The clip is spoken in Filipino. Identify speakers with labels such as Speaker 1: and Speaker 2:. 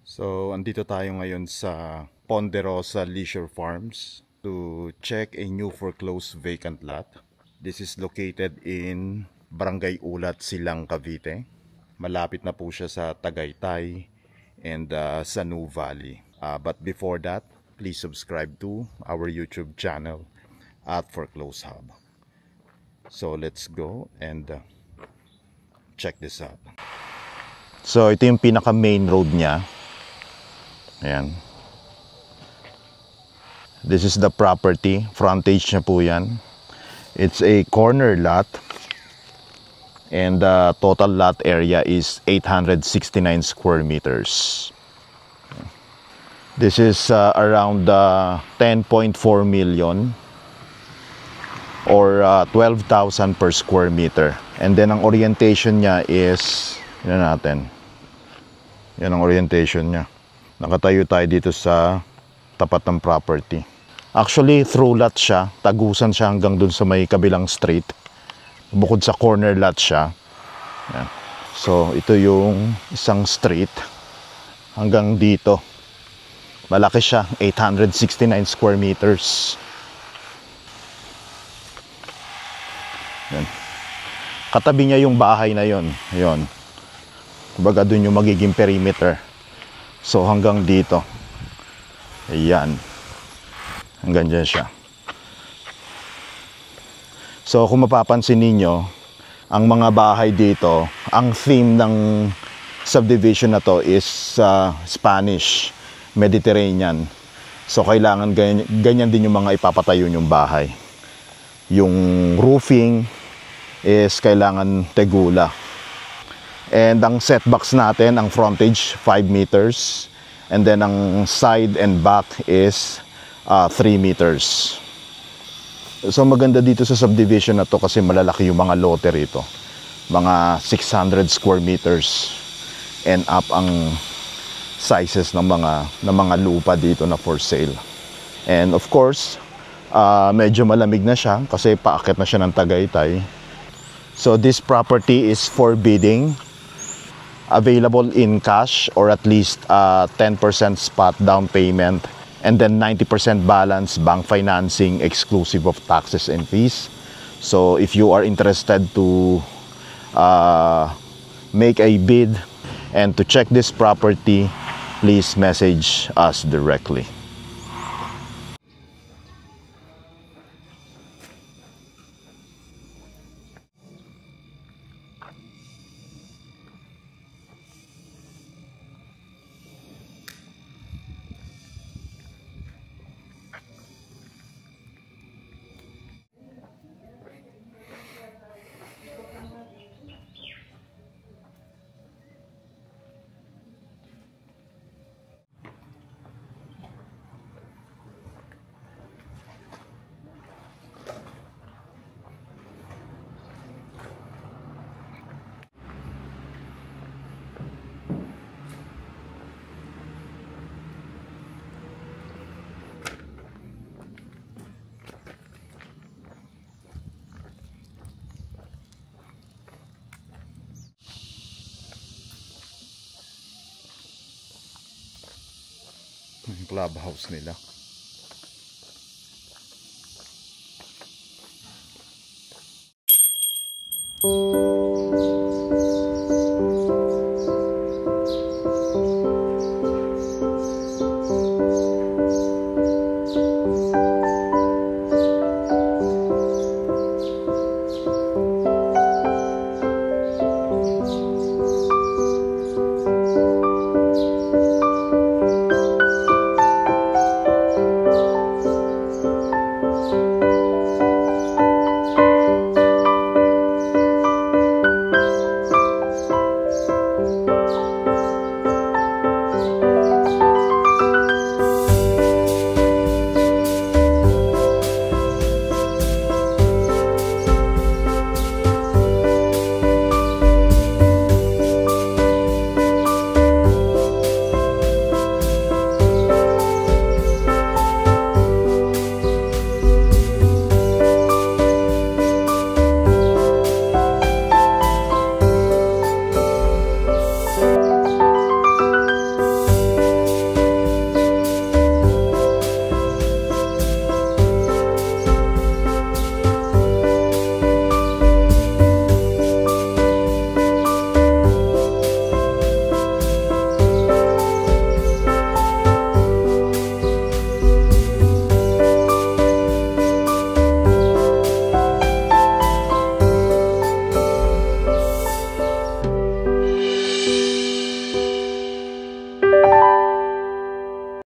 Speaker 1: So, andito tayo ngayon sa Ponderosa Leisure Farms to check a new foreclosed vacant lot. This is located in Barangay Ulat, Silang, Cavite. Malapit na po siya sa Tagaytay and Sanu Valley. But before that, please subscribe to our YouTube channel at Foreclose Hub. So, let's go and check this out. So, ito yung pinaka main road niya. Ayan. This is the property. Frontage na po yan. It's a corner lot. And the total lot area is 869 square meters. This is around 10.4 million or 12,000 per square meter. And then ang orientation niya is, yun natin. Yan ang orientation niya. Nakatayo tayo dito sa tapat ng property. Actually, through lot siya. Tagusan siya hanggang dun sa may kabilang street. Bukod sa corner lot siya. Yan. So, ito yung isang street. Hanggang dito. Malaki siya. 869 square meters. Yan. Katabi niya yung bahay na yon. Yon. Kumbaga dun yung magiging perimeter. So hanggang dito. Ayan. Hanggang dyan siya. So kung mapapansin ninyo, ang mga bahay dito, ang theme ng subdivision na to is Spanish, Mediterranean. So kailangan ganyan din yung mga ipapatayo yung bahay. Yung roofing is kailangan tegula. And ang setbacks natin, ang frontage 5 meters. And then ang side and back is 3 meters. So maganda dito sa subdivision na to kasi malalaki yung mga lote rito. Mga 600 square meters and up ang sizes ng mga lupa dito na for sale. And of course, medyo malamig na siya kasi paakyat na siya ng Tagaytay. So this property is for bidding. Available in cash or at least 10% spot down payment and then 90% balance bank financing exclusive of taxes and fees. So if you are interested to make a bid and to check this property, please message us directly. Yung clubhouse nila.